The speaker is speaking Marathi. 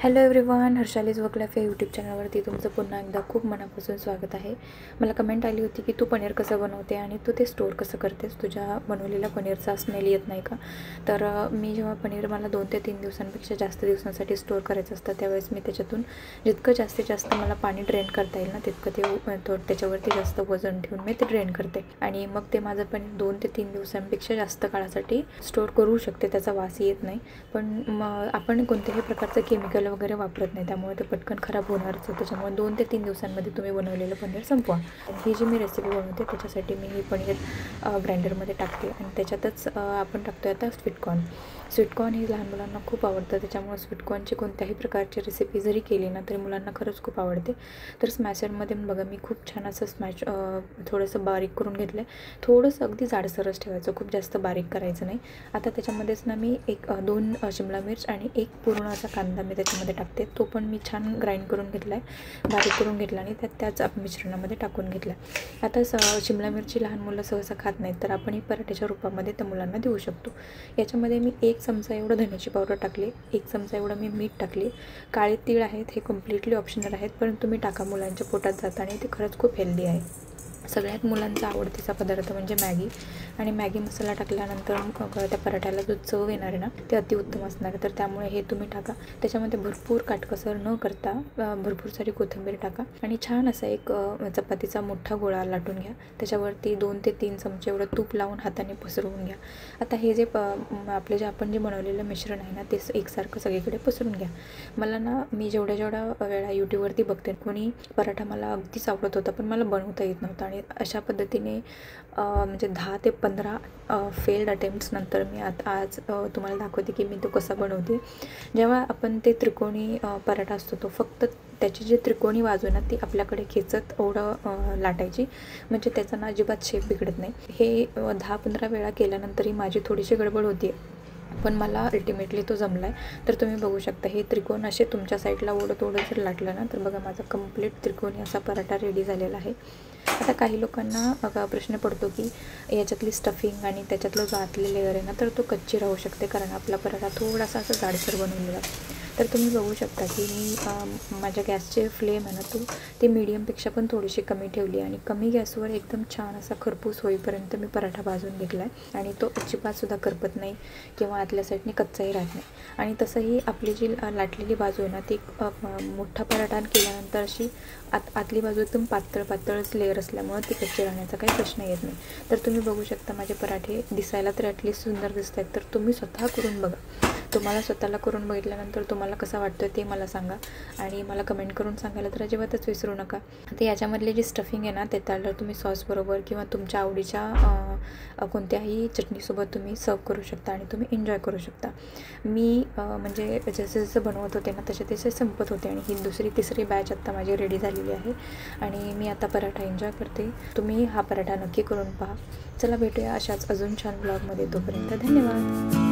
हॅलो एव्हरीवन, हर्षालीज वर्क लाईफ या यूट्यूब चॅनलवरती तुमचं पुन्हा एकदा खूप मनापासून स्वागत आहे। मला कमेंट आली होती की तू पनीर कसं बनवते आणि तू ते स्टोअर कसं करतेस, तुझ्या बनवलेल्या पनीरचा स्मेल येत नाही का? तर मी जेव्हा पनीर मला 2 ते 3 दिवसांपेक्षा जास्त दिवसांसाठी स्टोअर करायचं असतं त्यावेळेस मी त्याच्यातून जितकं जास्तीत जास्त मला पाणी ड्रेन करता येईल ना तितकं ते त्याच्यावरती जास्त वजन ठेवून मी ते ड्रेन करते आणि मग ते माझं पनीर 2 ते 3 दिवसांपेक्षा जास्त काळासाठी स्टोअर करू शकते, त्याचा वास येत नाही। पण आपण कोणत्याही प्रकारचं केमिकल वगैरे वापरत नाही, त्यामुळे ते पटकन खराब होणारच आहे। त्याच्यामुळे 2 ते 3 दिवसांमध्ये तुम्ही बनवलेलं पनीर संपवा। ही जी मी रेसिपी बनवते त्याच्यासाठी मी ही पनीर ग्राइंडरमध्ये टाकते आणि त्याच्यातच आपण टाकतो आता स्वीटकॉर्न हे लहान मुलांना खूप आवडतं, त्याच्यामुळे स्वीटकॉर्नची कोणत्याही प्रकारची रेसिपी जरी केली ना तरी मुलांना खरंच खूप आवडते। तर स्मॅशरमध्ये बघा मी खूप छान असं थोडंसं बारीक करून घेतलं आहे, थोडंसं अगदी जाडसरच ठेवायचं, खूप जास्त बारीक करायचं नाही। आता त्याच्यामध्येच ना मी 2 शिमला मिर्च आणि 1 पूर्ण असा कांदा मी त्याच्यामध्ये टाकते, तो पण मी छान ग्राइंड करून घेतला आहे, बारीक करून घेतला आणि त्याच मिश्रणामध्ये टाकून घेतला। आता शिमला मिरची लहान मुलं सहसा खात नाहीत, तर आपण ही पराठ्याच्या रूपामध्ये त्या मुलांना देऊ शकतो। याच्यामध्ये मी 1 चमचा एवढं धण्याची पावडर टाकली, 1 चमचा एवढं मी मीठ टाकली। काळे तीळ आहेत, हे कम्प्लिटली ऑप्शनल आहेत, पण तुम्ही टाका, मुलांच्या पोटात जातं आणि ते खरंच खूप हेल्दी आहे। सगळ्यात मुलांचा आवडतीचा पदार्थ म्हणजे मॅगी, आणि मॅगी मसाला टाकल्यानंतर त्या पराठ्याला जो चव येणार आहे ना ते अतिउत्तम असणार आहे। तर त्यामुळे हे तुम्ही टाका, त्याच्यामध्ये भरपूर काटकसर न करता भरपूर सारी कोथिंबीर टाका आणि छान असा एक चपातीचा मोठा गोळा लाटून घ्या, त्याच्यावरती 2 ते 3 चमचे एवढं तूप लावून हाताने पसरवून घ्या। आता हे जे आपण जे बनवलेलं मिश्रण आहे ना ते एकसारखं सगळीकडे पसरून घ्या। मला ना मी जेवढ्या वेळा यूट्यूबवरती बघते, कोणी पराठा मला अगदीच आवडत होता पण मला बनवता येत नव्हता आणि अशा पद्धतीने म्हणजे 10 ते 15 फेल्ड अटेम्प्ट्स नंतर मी आज तुम्हाला दाखवते की मी तो कसा बनवते। जेव्हा आपण ते त्रिकोणी पराठा असतो तो फक्त त्याची जी त्रिकोणी बाजू ना ती आपल्याकडे खेचत ओढं लाटायची, म्हणजे त्याचा ना अजिबात शेप बिघडत नाही। हे 10-15 वेळा केल्यानंतरही माझी थोडीशी गडबड होती, पण मला अल्टिमेटली तो जमला आहे। तर तुम्ही बघू शकता हे त्रिकोण असे तुमच्या साईडला ओढत जर लाटलं ना तर बघा माझा कंप्लीट त्रिकोणी असा पराठा रेडी झालेला आहे। आता काही लोकांना प्रश्न पडतो की याच्यातली स्टफिंग आणि त्याच्यातलं जो आतले लेअर आहे ना तर तो कच्ची राहू शकते, कारण आपला पराठा थोडासा असं जाडसर बनवलेला आहे। तर तुम्ही बघू शकता की मी माझ्या गॅसचे फ्लेम आहे ना ती मीडियमपेक्षा पण थोडीशी कमी ठेवली आणि कमी गॅसवर एकदम छान असा खरपूस होईपर्यंत मी पराठा भाजून घेतला आहे आणि तो अजिबातसुद्धा करपत नाही किंवा आतल्या साईडने कच्चाही राहत नाही। आणि तसंही आपली जी लाटलेली बाजू आहे ना ती मोठा पराठा केल्यानंतर अशी आतली बाजू एकदम पातळच लेअर असल्यामुळे ती कच्ची राहण्याचा काही प्रश्न येत नाही। तर तुम्ही बघू शकता माझे पराठे दिसायला तर ॲटलिस्ट सुंदर दिसत आहेत, तर तुम्ही स्वतः करून बघा। तुम्हाला स्वतःला करून बघितल्यानंतर तुम्हाला कसा वाटतं ते मला सांगा आणि मला कमेंट करून सांगायला तर अजिबातच विसरू नका। तर याच्यामधली जी स्टफिंग आहे ना ते त्याला तुम्ही सॉसबरोबर किंवा तुमच्या आवडीच्या कोणत्याही चटणीसोबत तुम्ही सर्व करू शकता आणि तुम्ही एन्जॉय करू शकता। मी म्हणजे जसं बनवत होते ना तसे संपत होते आणि ही दुसरी तिसरी बॅच आत्ता माझी रेडी झालेली आहे आणि मी आता पराठा एन्जॉय करते। तुम्ही हा पराठा नक्की करून पहा। चला भेटूया अशाच अजून छान ब्लॉगमध्ये, तोपर्यंत धन्यवाद।